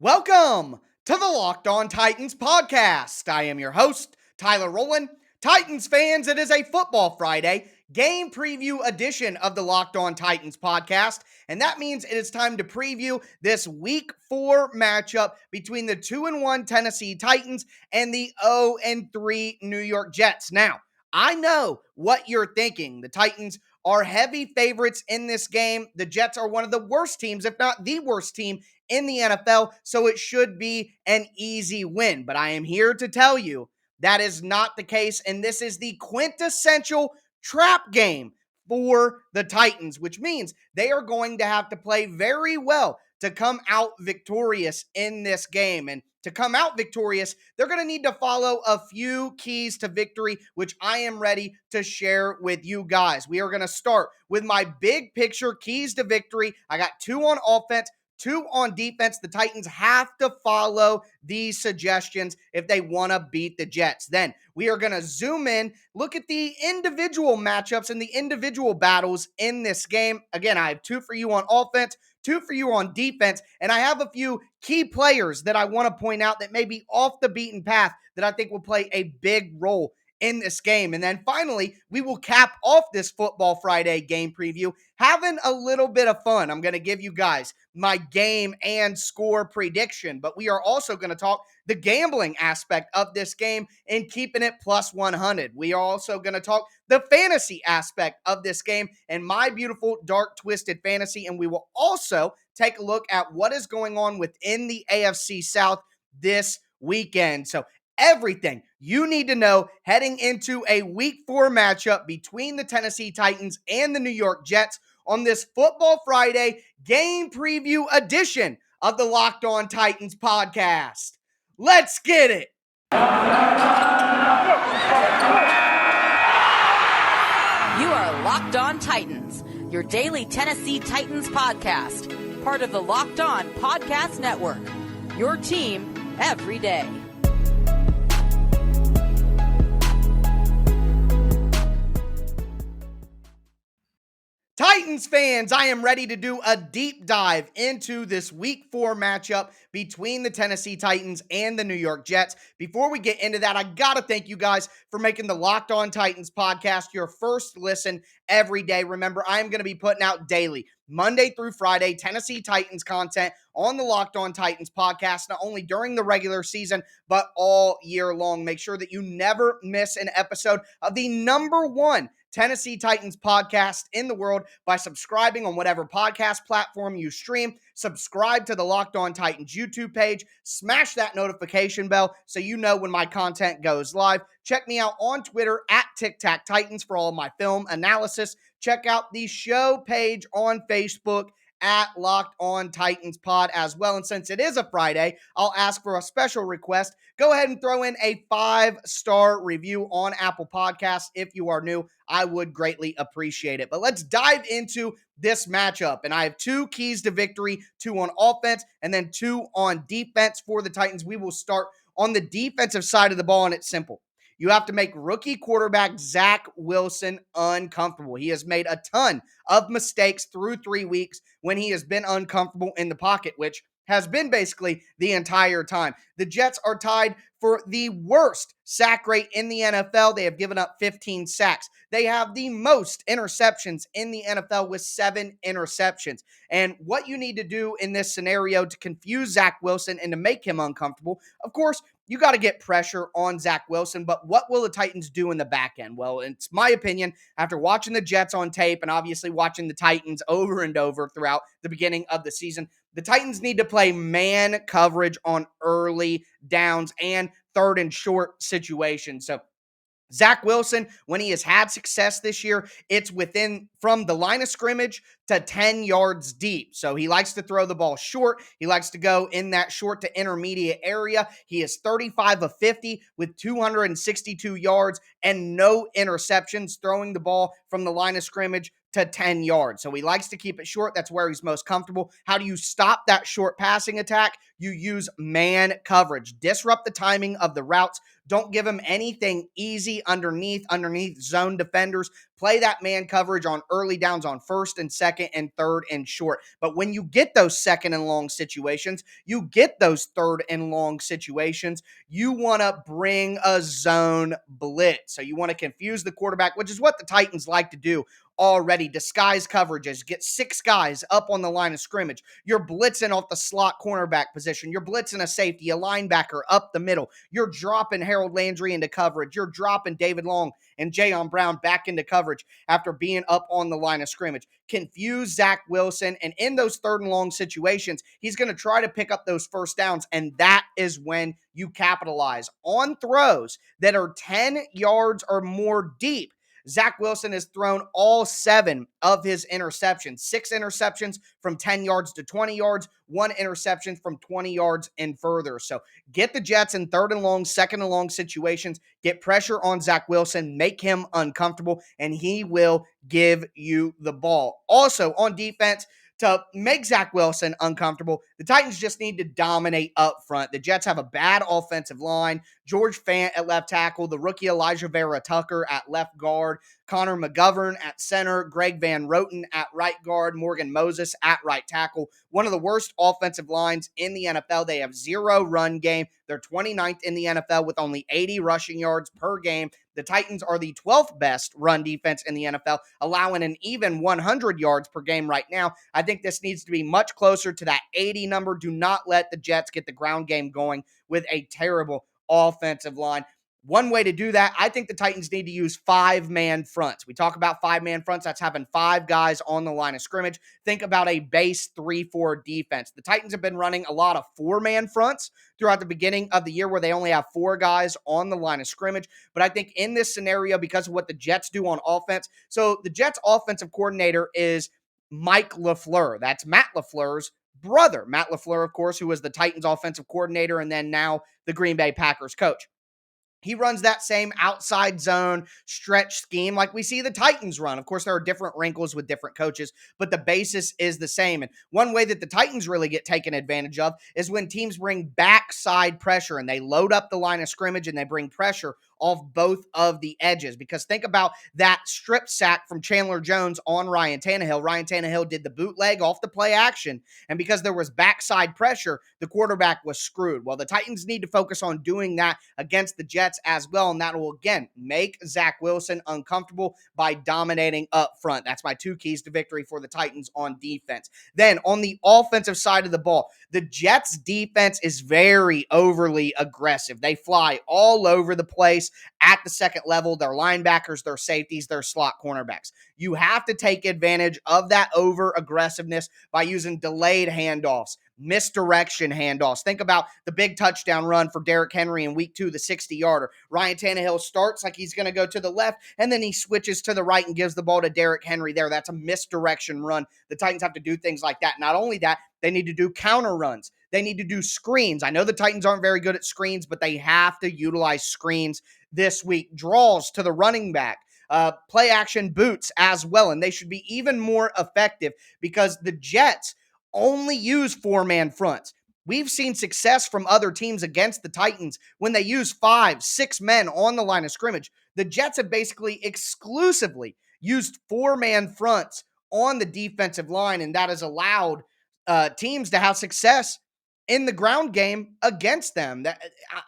Welcome to the Locked On Titans podcast. I am your host, Tyler Rowland. Titans fans, it is a Football Friday game preview edition of the Locked On Titans podcast, and that means it is time to preview this Week 4 matchup between the 2-1 Tennessee Titans and the 0-3 New York Jets. Now, I know what you're thinking. The Titans are heavy favorites in this game. The Jets are one of the worst teams, if not the worst team in the NFL, so it should be an easy win. But I am here to tell you that is not the case, and this is the quintessential trap game for the Titans, which means they are going to have to play very well to come out victorious in this game. And to come out victorious, they're going to need to follow a few keys to victory, which I am ready to share with you guys. We are going to start with my big picture keys to victory. I got 2 on offense, 2 on defense. The Titans have to follow these suggestions if they want to beat the Jets. Then we are going to zoom in, look at the individual matchups and the individual battles in this game. Again, I have 2 for you on offense, 2 for you on defense, and I have a few key players that I want to point out that may be off the beaten path that I think will play a big role in this game. And then finally, we will cap off this Football Friday game preview having a little bit of fun. I'm going to give you guys my game and score prediction, but we are also going to talk the gambling aspect of this game and keeping it plus 100. We are also going to talk the fantasy aspect of this game and my beautiful dark twisted fantasy, and we will also take a look at what is going on within the AFC South this weekend. So everything you need to know heading into a Week 4 matchup between the Tennessee Titans and the New York Jets on this Football Friday game preview edition of the Locked On Titans podcast. Let's get it. You are Locked On Titans, your daily Tennessee Titans podcast, part of the Locked On Podcast Network, your team every day. Titans fans, I am ready to do a deep dive into this Week 4 matchup between the Tennessee Titans and the New York Jets. Before we get into that, I got to thank you guys for making the Locked On Titans podcast your first listen every day. Remember, I am going to be putting out daily, Monday through Friday, Tennessee Titans content on the Locked On Titans podcast, not only during the regular season, but all year long. Make sure that you never miss an episode of the #1 Tennessee Titans podcast in the world by subscribing on whatever podcast platform you stream. Subscribe to the Locked On Titans YouTube page. Smash that notification bell so you know when my content goes live. Check me out on Twitter at TicTacTitans for all my film analysis. Check out the show page on Facebook at Locked On Titans Pod as well. And since it is a Friday, I'll ask for a special request. Go ahead and throw in a 5-star review on Apple Podcasts. If you are new, I would greatly appreciate it. But let's dive into this matchup. And I have 2 keys to victory, 2 on offense and then 2 on defense for the Titans. We will start on the defensive side of the ball, and it's simple. You have to make rookie quarterback Zach Wilson uncomfortable. He has made a ton of mistakes through 3 weeks when he has been uncomfortable in the pocket, which has been basically the entire time. The Jets are tied for the worst sack rate in the NFL. They have given up 15 sacks. They have the most interceptions in the NFL with 7 interceptions. And what you need to do in this scenario to confuse Zach Wilson and to make him uncomfortable, of course, you got to get pressure on Zach Wilson, but what will the Titans do in the back end? Well, it's my opinion, after watching the Jets on tape and obviously watching the Titans over and over throughout the beginning of the season, the Titans need to play man coverage on early downs and 3rd and short situations. So Zach Wilson, when he has had success this year, it's within from the line of scrimmage to 10 yards deep. So he likes to throw the ball short. He likes to go in that short to intermediate area. He is 35 of 50 with 262 yards and no interceptions, throwing the ball from the line of scrimmage to 10 yards. So he likes to keep it short. That's where he's most comfortable. How do you stop that short passing attack? You use man coverage. Disrupt the timing of the routes. Don't give him anything easy underneath zone defenders. Play that man coverage on early downs on first and second and third and short. But when you get those second and long situations, you get those third and long situations, you want to bring a zone blitz. So you want to confuse the quarterback, which is what the Titans like to do already. Disguise coverages, get 6 guys up on the line of scrimmage. You're blitzing off the slot cornerback position. You're blitzing a safety, a linebacker up the middle. You're dropping Harold Landry into coverage. You're dropping David Long and Jayon Brown back into coverage after being up on the line of scrimmage. Confuse Zach Wilson, and in those third and long situations, he's going to try to pick up those first downs, and that is when you capitalize on throws that are 10 yards or more deep. Zach Wilson has thrown all 7 of his interceptions, 6 interceptions from 10 yards to 20 yards, 1 interception from 20 yards and further. So get the Jets in third and long, second and long situations, get pressure on Zach Wilson, make him uncomfortable, and he will give you the ball. Also on defense, to make Zach Wilson uncomfortable, the Titans just need to dominate up front. The Jets have a bad offensive line. George Fant at left tackle, the rookie Elijah Vera Tucker at left guard, Connor McGovern at center, Greg Van Roten at right guard, Morgan Moses at right tackle. One of the worst offensive lines in the NFL. They have 0 run game. They're 29th in the NFL with only 80 rushing yards per game. The Titans are the 12th best run defense in the NFL, allowing an even 100 yards per game right now. I think this needs to be much closer to that 80 number. Do not let the Jets get the ground game going with a terrible offensive line. One way to do that, I think the Titans need to use 5-man fronts. We talk about 5-man fronts. That's having 5 guys on the line of scrimmage. Think about a base 3-4 defense. The Titans have been running a lot of 4-man fronts throughout the beginning of the year where they only have 4 guys on the line of scrimmage. But I think in this scenario, because of what the Jets do on offense, so the Jets offensive coordinator is Mike LaFleur. That's Matt LaFleur's brother. Matt LaFleur, of course, who was the Titans offensive coordinator and then now the Green Bay Packers coach. He runs that same outside zone stretch scheme like we see the Titans run. Of course, there are different wrinkles with different coaches, but the basis is the same. And one way that the Titans really get taken advantage of is when teams bring backside pressure and they load up the line of scrimmage and they bring pressure off both of the edges. Because think about that strip sack from Chandler Jones on Ryan Tannehill. Ryan Tannehill did the bootleg off the play action, and because there was backside pressure, the quarterback was screwed. Well, the Titans need to focus on doing that against the Jets as well, and that will, again, make Zach Wilson uncomfortable by dominating up front. That's my 2 keys to victory for the Titans on defense. Then, on the offensive side of the ball, the Jets' defense is very overly aggressive. They fly all over the place at the second level. Their linebackers, their safeties, their slot cornerbacks. You have to take advantage of that over aggressiveness by using delayed handoffs, misdirection handoffs. Think about the big touchdown run for Derrick Henry in week 2, the 60-yarder. Ryan Tannehill starts like he's going to go to the left, and then he switches to the right and gives the ball to Derrick Henry there. That's a misdirection run. The Titans have to do things like that. Not only that, they need to do counter runs. They need to do screens. I know the Titans aren't very good at screens, but they have to utilize screens this week. Draws to the running back. Play action boots as well. And they should be even more effective because the Jets only use 4-man fronts. We've seen success from other teams against the Titans when they use 5, 6 men on the line of scrimmage. The Jets have basically exclusively used 4-man fronts on the defensive line, and that has allowed teams to have success in the ground game against them.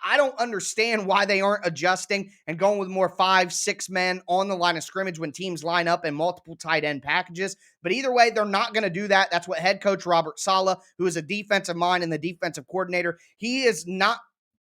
I don't understand why they aren't adjusting and going with more 5, 6 men on the line of scrimmage when teams line up in multiple tight end packages. But either way, they're not going to do that. That's what head coach Robert Saleh, who is a defensive mind and the defensive coordinator, he is not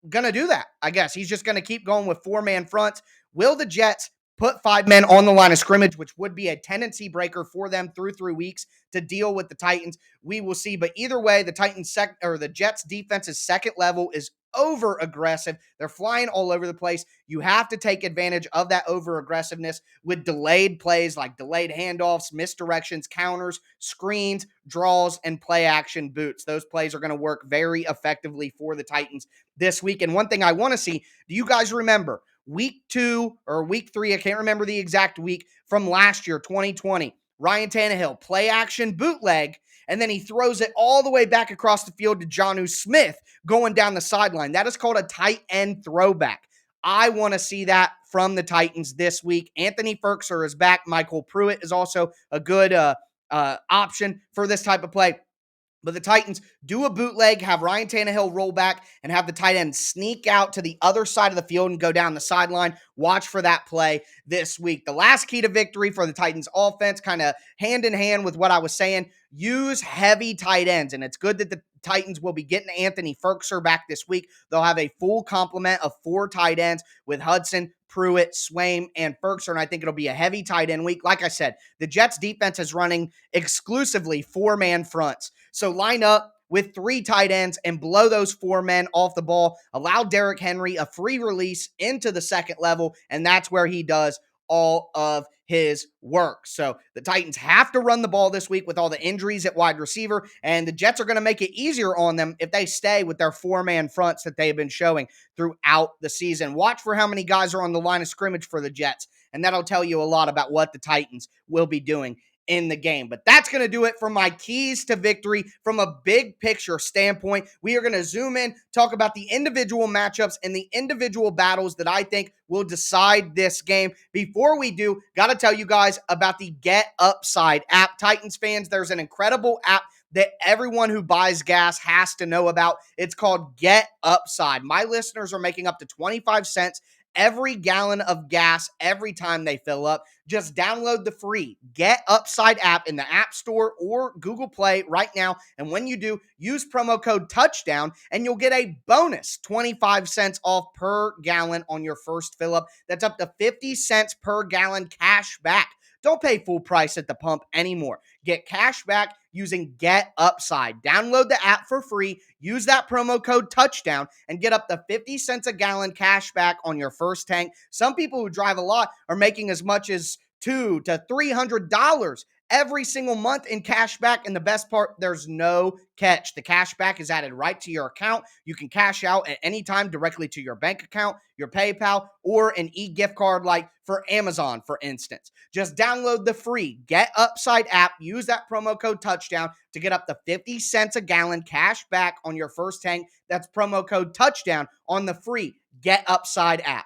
going to do that. I guess he's just going to keep going with 4-man fronts. Will the Jets put 5 men on the line of scrimmage, which would be a tendency breaker for them through 3 weeks to deal with the Titans? We will see. But either way, the Jets defense's second level is over aggressive. They're flying all over the place. You have to take advantage of that over aggressiveness with delayed plays like delayed handoffs, misdirections, counters, screens, draws, and play action boots. Those plays are going to work very effectively for the Titans this week. And one thing I want to see, do you guys remember week 2 or week 3? I can't remember the exact week from last year, 2020. Ryan Tannehill, play action bootleg, and then he throws it all the way back across the field to Jonnu Smith going down the sideline. That is called a tight end throwback. I want to see that from the Titans this week. Anthony Firkser is back. Michael Pruitt is also a good option for this type of play. But the Titans do a bootleg, have Ryan Tannehill roll back, and have the tight end sneak out to the other side of the field and go down the sideline. Watch for that play this week. The last key to victory for the Titans offense, kind of hand in hand with what I was saying, use heavy tight ends. And it's good that the Titans will be getting Anthony Firkser back this week. They'll have a full complement of 4 tight ends with Hudson, Pruitt, Swaim, and Firkser, and I think it'll be a heavy tight end week. Like I said, the Jets defense is running exclusively 4-man fronts. So line up with 3 tight ends and blow those 4 men off the ball. Allow Derrick Henry a free release into the second level, and that's where he does all of his work. So the Titans have to run the ball this week with all the injuries at wide receiver, and the Jets are going to make it easier on them if they stay with their 4-man fronts that they've been showing throughout the season. Watch for how many guys are on the line of scrimmage for the Jets, and that'll tell you a lot about what the Titans will be doing in the game. But that's going to do it for my keys to victory from a big picture standpoint. We are going to zoom in, talk about the individual matchups and the individual battles that I think will decide this game. Before we do, got to tell you guys about the Get Upside app. Titans fans, there's an incredible app that everyone who buys gas has to know about. It's called Get Upside. My listeners are making up to 25 cents every gallon of gas every time they fill up. Just download the free Get Upside app in the App Store or Google Play right now. And when you do, use promo code Touchdown and you'll get a bonus 25 cents off per gallon on your first fill up. That's up to 50 cents per gallon cash back. Don't pay full price at the pump anymore. Get cash back using Get Upside. Download the app for free, use that promo code Touchdown, and get up to 50 cents a gallon cash back on your first tank. Some people who drive a lot are making as much as $200 to $300 every single month in cash back. And the best part, there's no catch. The cash back is added right to your account. You can cash out at any time directly to your bank account, your PayPal, or an e-gift card like for Amazon, for instance. Just download the free Get Upside app. Use that promo code Touchdown to get up to 50 cents a gallon cash back on your first tank. That's promo code Touchdown on the free Get Upside app.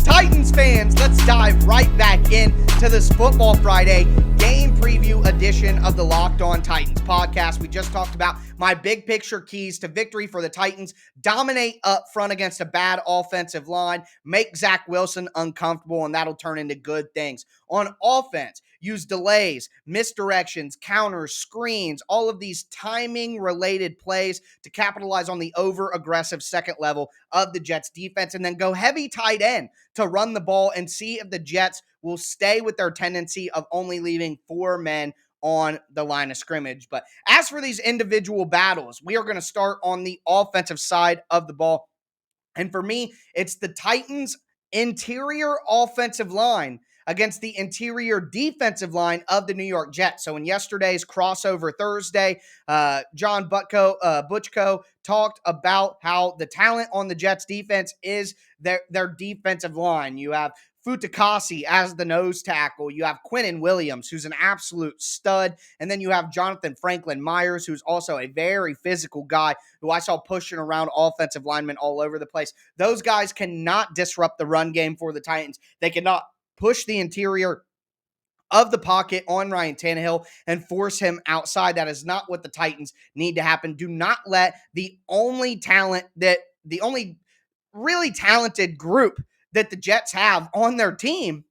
Titans fans, let's dive right back into this Football Friday game preview edition of the Locked On Titans podcast. We just talked about my big picture keys to victory for the Titans. Dominate up front against a bad offensive line, make Zach Wilson uncomfortable, and that'll turn into good things. On offense, use delays, misdirections, counters, screens, all of these timing-related plays to capitalize on the over-aggressive second level of the Jets defense, and then go heavy tight end to run the ball and see if the Jets will stay with their tendency of only leaving 4 men on the line of scrimmage. But as for these individual battles, we are going to start on the offensive side of the ball. And for me, it's the Titans' interior offensive line against the interior defensive line of the New York Jets. So in yesterday's crossover Thursday, John Butchko talked about how the talent on the Jets defense is their defensive line. You have Futakasi as the nose tackle. You have Quinnen Williams, who's an absolute stud. And then you have Jonathan Franklin Myers, who's also a very physical guy who I saw pushing around offensive linemen all over the place. Those guys cannot disrupt the run game for the Titans. They cannot push the interior of the pocket on Ryan Tannehill and force him outside. That is not what the Titans need to happen. Do not let the only really talented group that the Jets have on their team,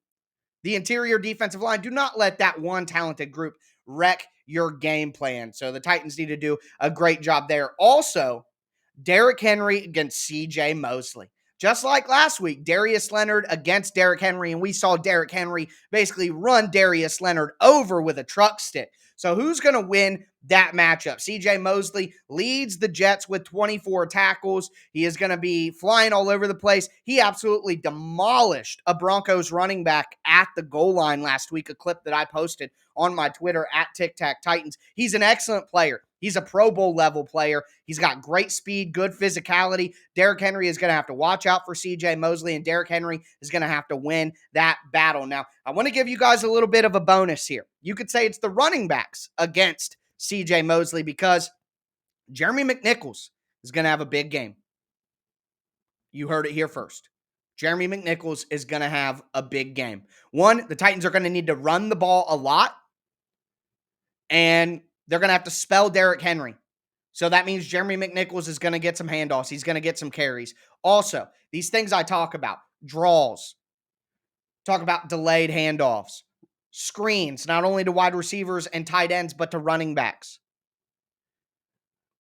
the interior defensive line, do not let that one talented group wreck your game plan. So the Titans need to do a great job there. Also, Derrick Henry against CJ Mosley. Just like last week, Darius Leonard against Derrick Henry, and we saw Derrick Henry basically run Darius Leonard over with a truck stick. So who's going to win that matchup? CJ Mosley leads the Jets with 24 tackles. He is going to be flying all over the place. He absolutely demolished a Broncos running back at the goal line last week, a clip that I posted on my Twitter at Tic Tac Titans. He's an excellent player. He's a Pro Bowl level player. He's got great speed, good physicality. Derrick Henry is going to have to watch out for CJ Mosley, and Derrick Henry is going to have to win that battle. Now, I want to give you guys a little bit of a bonus here. You could say it's the running backs against CJ Mosley because Jeremy McNichols is going to have a big game. You heard it here first. Jeremy McNichols is going to have a big game. One, the Titans are going to need to run the ball a lot, and they're going to have to spell Derrick Henry. So that means Jeremy McNichols is going to get some handoffs. He's going to get some carries. Also, these things I talk about, draws, talk about delayed handoffs, screens, not only to wide receivers and tight ends, but to running backs.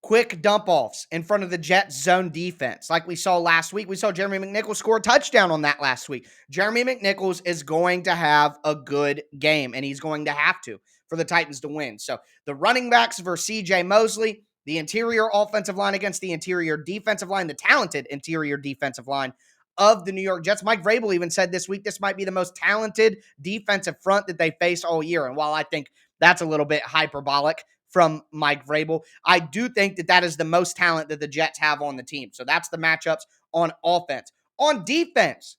Quick dump offs in front of the Jets zone defense. Like we saw last week, we saw Jeremy McNichols score a touchdown on that last week. Jeremy McNichols is going to have a good game, and he's going to have to for the Titans to win. So the running backs versus CJ Mosley, the interior offensive line against the interior defensive line, the talented interior defensive line of the New York Jets. Mike Vrabel even said this week this might be the most talented defensive front that they face all year. And while I think that's a little bit hyperbolic from Mike Vrabel, I do think that that is the most talent that the Jets have on the team. So that's the matchups on offense. On defense,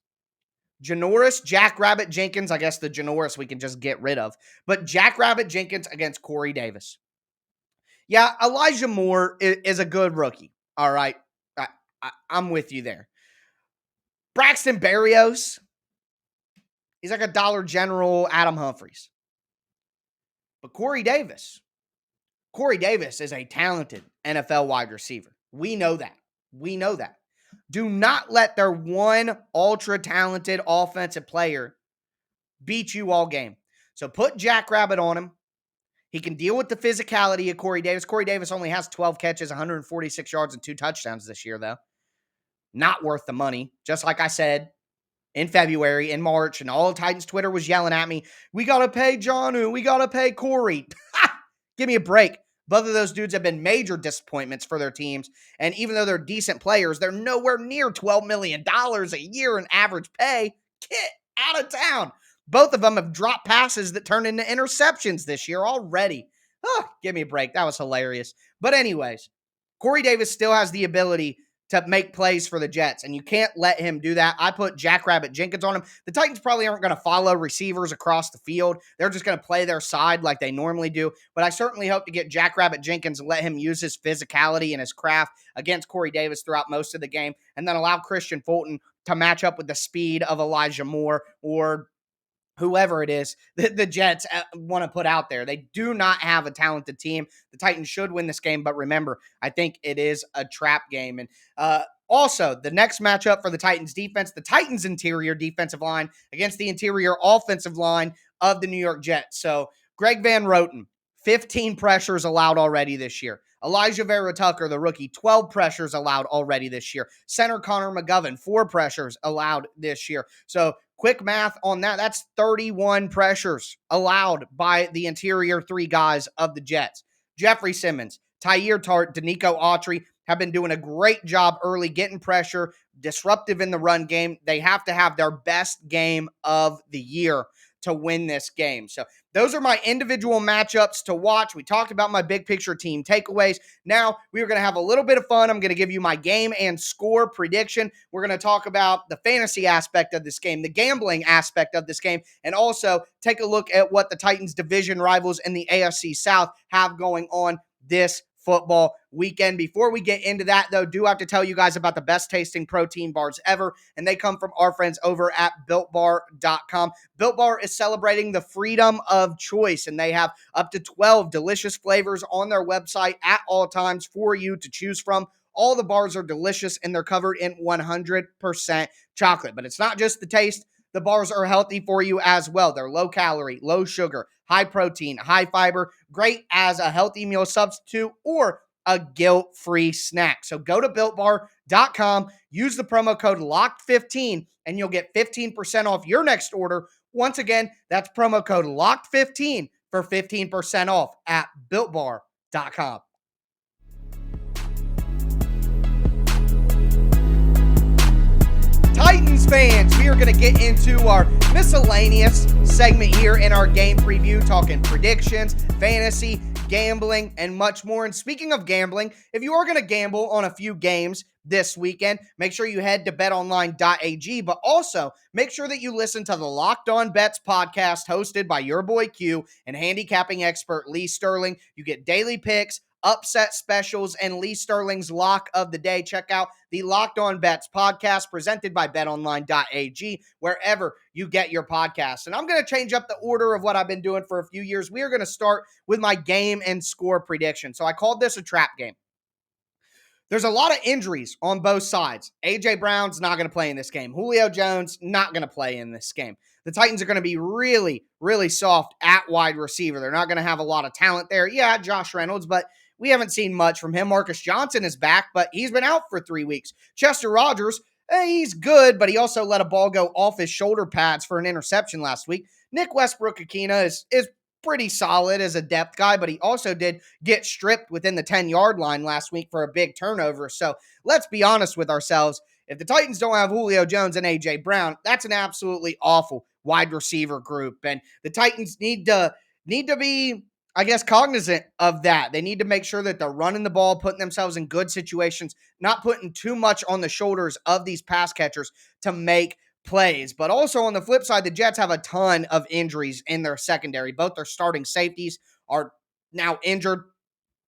Janoris, Jackrabbit Jenkins, I guess the Janoris we can just get rid of, but Jackrabbit Jenkins against Corey Davis. Yeah, Elijah Moore is a good rookie. All right. I'm with you there. Braxton Berrios, he's like a Dollar General Adam Humphries. But Corey Davis is a talented NFL wide receiver. We know that. Do not let their one ultra-talented offensive player beat you all game. So put Jackrabbit on him. He can deal with the physicality of Corey Davis. Corey Davis only has 12 catches, 146 yards, and 2 touchdowns this year, though. Not worth the money. Just like I said in February, in March, and all of Titans Twitter was yelling at me, we got to pay Jonnu. We got to pay Corey. Give me a break. Both of those dudes have been major disappointments for their teams. And even though they're decent players, they're nowhere near $12 million a year in average pay. Get out of town. Both of them have dropped passes that turn into interceptions this year already. Give me a break. That was hilarious. But anyways, Corey Davis still has the ability to make plays for the Jets, and you can't let him do that. I put Jackrabbit Jenkins on him. The Titans probably aren't going to follow receivers across the field. They're just going to play their side like they normally do, but I certainly hope to get Jackrabbit Jenkins and let him use his physicality and his craft against Corey Davis throughout most of the game, and then allow Christian Fulton to match up with the speed of Elijah Moore or whoever it is that the Jets want to put out there. They do not have a talented team. The Titans should win this game, but remember, I think it is a trap game. And also, the next matchup for the Titans defense, the Titans interior defensive line against the interior offensive line of the New York Jets. So Greg Van Roten, 15 pressures allowed already this year. Elijah Vera Tucker, the rookie, 12 pressures allowed already this year. Center Connor McGovern, 4 pressures allowed this year. So quick math on that, that's 31 pressures allowed by the interior 3 guys of the Jets. Jeffrey Simmons, Tyir Tart, Danico Autry have been doing a great job early getting pressure, disruptive in the run game. They have to have their best game of the year to win this game. So those are my individual matchups to watch. We talked about my big picture team takeaways. Now we are going to have a little bit of fun. I'm going to give you my game and score prediction. We're going to talk about the fantasy aspect of this game, the gambling aspect of this game, and also take a look at what the Titans division rivals in the AFC South have going on this football weekend. Before we get into that, though, do have to tell you guys about the best tasting protein bars ever, and they come from our friends over at BuiltBar.com. Built Bar is celebrating the freedom of choice, and they have up to 12 delicious flavors on their website at all times for you to choose from. All the bars are delicious, and they're covered in 100% chocolate. But it's not just the taste. The bars are healthy for you as well. They're low calorie, low sugar, high protein, high fiber, great as a healthy meal substitute or a guilt-free snack. So go to BuiltBar.com, use the promo code LOCKED15, and you'll get 15% off your next order. Once again, that's promo code LOCKED15 for 15% off at BuiltBar.com. Titans fans, we are going to get into our miscellaneous segment here in our game preview, talking predictions, fantasy, gambling, and much more. And speaking of gambling, if you are going to gamble on a few games this weekend, make sure you head to betonline.ag, but also make sure that you listen to the Locked On Bets podcast hosted by your boy Q and handicapping expert Lee Sterling. You get daily picks, upset specials, and Lee Sterling's lock of the day, check out the Locked On Bets podcast presented by betonline.ag, wherever you get your podcasts. And I'm going to change up the order of what I've been doing for a few years. We are going to start with my game and score prediction. So I called this a trap game. There's a lot of injuries on both sides. A.J. Brown's not going to play in this game. Julio Jones, not going to play in this game. The Titans are going to be really, really soft at wide receiver. They're not going to have a lot of talent there. Yeah, Josh Reynolds, but we haven't seen much from him. Marcus Johnson is back, but he's been out for 3 weeks. Chester Rogers, he's good, but he also let a ball go off his shoulder pads for an interception last week. Nick Westbrook-Akina is pretty solid as a depth guy, but he also did get stripped within the 10-yard line last week for a big turnover. So let's be honest with ourselves. If the Titans don't have Julio Jones and A.J. Brown, that's an absolutely awful wide receiver group. And the Titans need to be, I guess, cognizant of that. They need to make sure that they're running the ball, putting themselves in good situations, not putting too much on the shoulders of these pass catchers to make plays. But also on the flip side, the Jets have a ton of injuries in their secondary. Both their starting safeties are now injured.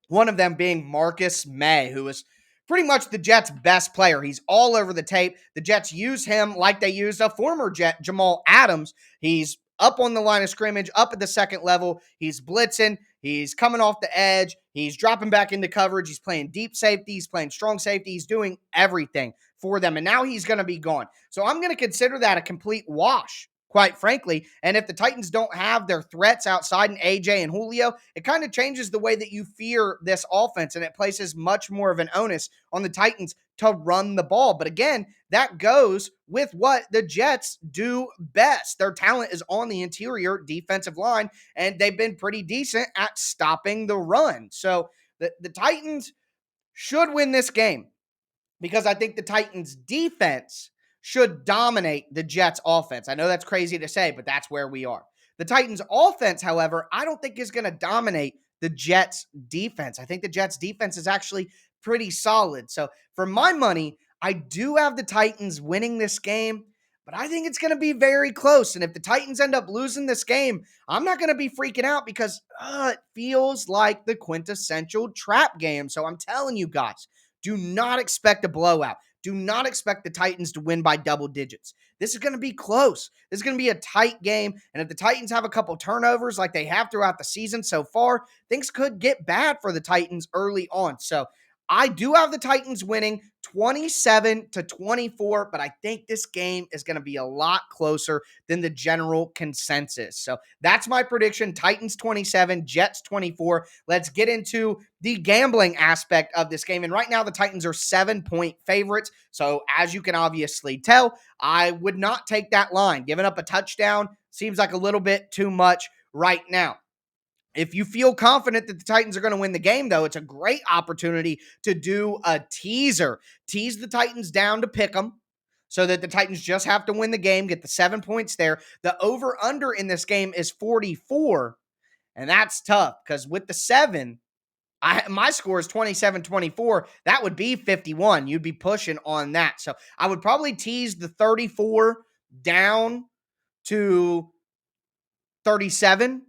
One of them being Marcus May, who is pretty much the Jets' best player. He's all over the tape. The Jets use him like they used a former Jet, Jamal Adams. He's up on the line of scrimmage, up at the second level. He's blitzing. He's coming off the edge. He's dropping back into coverage. He's playing deep safety. He's playing strong safety. He's doing everything for them. And now he's going to be gone. So I'm going to consider that a complete wash, quite frankly. And if the Titans don't have their threats outside in AJ and Julio, it kind of changes the way that you fear this offense, and it places much more of an onus on the Titans to run the ball. But again, that goes with what the Jets do best. Their talent is on the interior defensive line, and they've been pretty decent at stopping the run. So the Titans should win this game, because I think the Titans' defense should dominate the Jets' offense. I know that's crazy to say, but that's where we are. The Titans' offense, however, I don't think is going to dominate the Jets' defense. I think the Jets' defense is actually pretty solid. So for my money, I do have the Titans winning this game, but I think it's going to be very close. And if the Titans end up losing this game, I'm not going to be freaking out, because it feels like the quintessential trap game. So I'm telling you guys, do not expect a blowout. Do not expect the Titans to win by double digits. This is going to be close. This is going to be a tight game. And if the Titans have a couple turnovers like they have throughout the season so far, things could get bad for the Titans early on. So I do have the Titans winning 27-24, but I think this game is going to be a lot closer than the general consensus. So that's my prediction. Titans 27, Jets 24. Let's get into the gambling aspect of this game. And right now, the Titans are 7-point favorites. So as you can obviously tell, I would not take that line. Giving up a touchdown seems like a little bit too much right now. If you feel confident that the Titans are going to win the game, though, it's a great opportunity to do a teaser. Tease the Titans down to pick them, so that the Titans just have to win the game, get the 7 points there. The over-under in this game is 44, and that's tough, because with the 7, my score is 27-24. That would be 51. You'd be pushing on that. So I would probably tease the 34 down to 37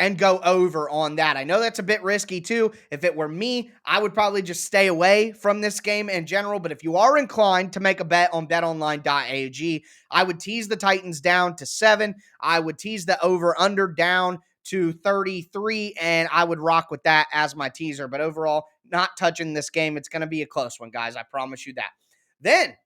and go over on that. I know that's a bit risky too. If it were me, I would probably just stay away from this game in general. But if you are inclined to make a bet on betonline.ag, I would tease the Titans down to 7. I would tease the over-under down to 33, and I would rock with that as my teaser. But overall, not touching this game. It's going to be a close one, guys. I promise you that. Then,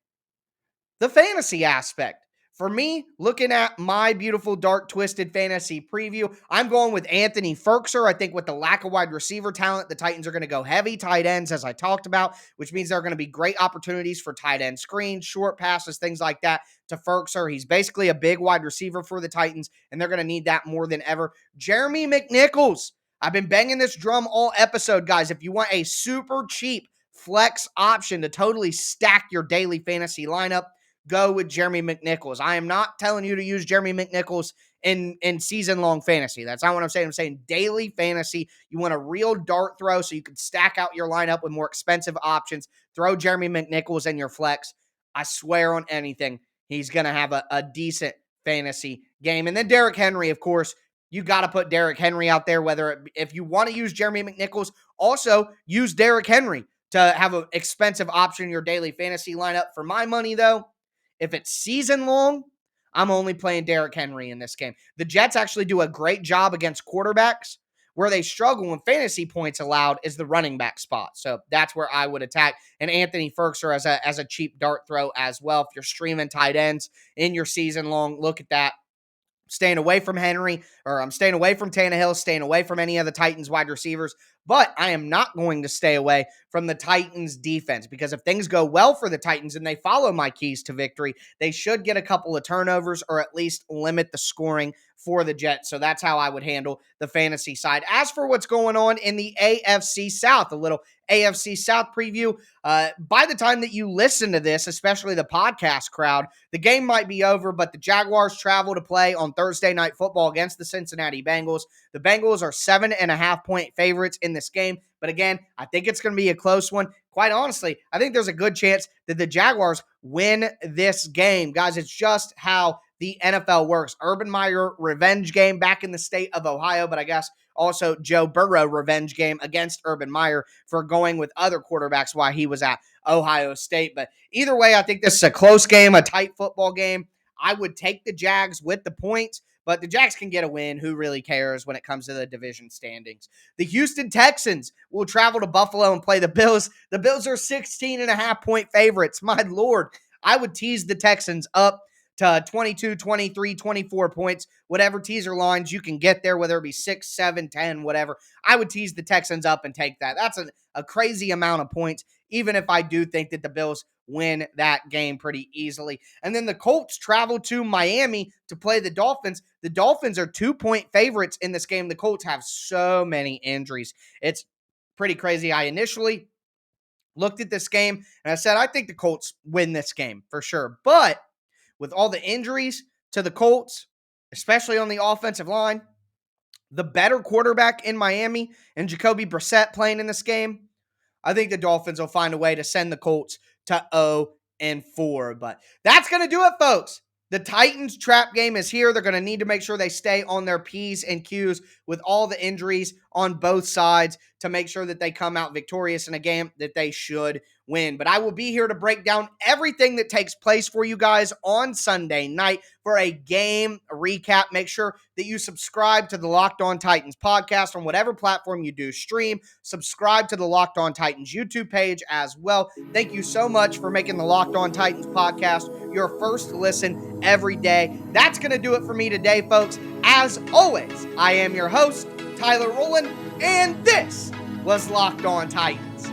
the fantasy aspect. For me, looking at my beautiful dark twisted fantasy preview, I'm going with Anthony Firkser. I think with the lack of wide receiver talent, the Titans are going to go heavy tight ends, as I talked about, which means there are going to be great opportunities for tight end screens, short passes, things like that to Firkser. He's basically a big wide receiver for the Titans, and they're going to need that more than ever. Jeremy McNichols. I've been banging this drum all episode, guys. If you want a super cheap flex option to totally stack your daily fantasy lineup, go with Jeremy McNichols. I am not telling you to use Jeremy McNichols in season-long fantasy. That's not what I'm saying. I'm saying daily fantasy. You want a real dart throw so you can stack out your lineup with more expensive options. Throw Jeremy McNichols in your flex. I swear on anything, he's going to have a decent fantasy game. And then Derrick Henry, of course, you got to put Derrick Henry out there, if you want to use Jeremy McNichols, also use Derrick Henry to have an expensive option in your daily fantasy lineup. For my money, though, if it's season long, I'm only playing Derrick Henry in this game. The Jets actually do a great job against quarterbacks. Where they struggle when fantasy points allowed is the running back spot. So that's where I would attack. And Anthony Ferguson as a cheap dart throw as well. If you're streaming tight ends in your season long, look at that. Staying away from Henry, or I'm staying away from Tannehill, staying away from any of the Titans wide receivers, but I am not going to stay away from the Titans defense, because if things go well for the Titans and they follow my keys to victory, they should get a couple of turnovers or at least limit the scoring for the Jets. So that's how I would handle the fantasy side. As for what's going on in the AFC South, a little AFC South preview. By the time that you listen to this, especially the podcast crowd, the game might be over, but the Jaguars travel to play on Thursday Night Football against the Cincinnati Bengals. The Bengals are 7.5-point favorites in this game. But again, I think it's going to be a close one. Quite honestly, I think there's a good chance that the Jaguars win this game. Guys, it's just how the NFL works. Urban Meyer revenge game back in the state of Ohio, but I guess also Joe Burrow revenge game against Urban Meyer for going with other quarterbacks while he was at Ohio State. But either way, I think this is a close game, a tight football game. I would take the Jags with the points, but the Jags can get a win. Who really cares when it comes to the division standings? The Houston Texans will travel to Buffalo and play the Bills. The Bills are 16.5-point favorites. My Lord, I would tease the Texans up to 22, 23, 24 points, whatever teaser lines you can get there, whether it be 6, 7, 10, whatever. I would tease the Texans up and take that. That's a crazy amount of points, even if I do think that the Bills win that game pretty easily. And then the Colts travel to Miami to play the Dolphins. The Dolphins are 2-point favorites in this game. The Colts have so many injuries. It's pretty crazy. I initially looked at this game and I said, I think the Colts win this game for sure. But with all the injuries to the Colts, especially on the offensive line, the better quarterback in Miami and Jacoby Brissett playing in this game, I think the Dolphins will find a way to send the Colts to 0-4. But that's going to do it, folks. The Titans trap game is here. They're going to need to make sure they stay on their P's and Q's with all the injuries on both sides to make sure that they come out victorious in a game that they should win. But I will be here to break down everything that takes place for you guys on Sunday night for a game recap. Make sure that you subscribe to the Locked On Titans podcast on whatever platform you do stream. Subscribe to the Locked On Titans YouTube page as well. Thank you so much for making the Locked On Titans podcast your first listen every day. That's going to do it for me today, folks. As always, I am your host, Tyler Rowland, and this was Locked On Titans.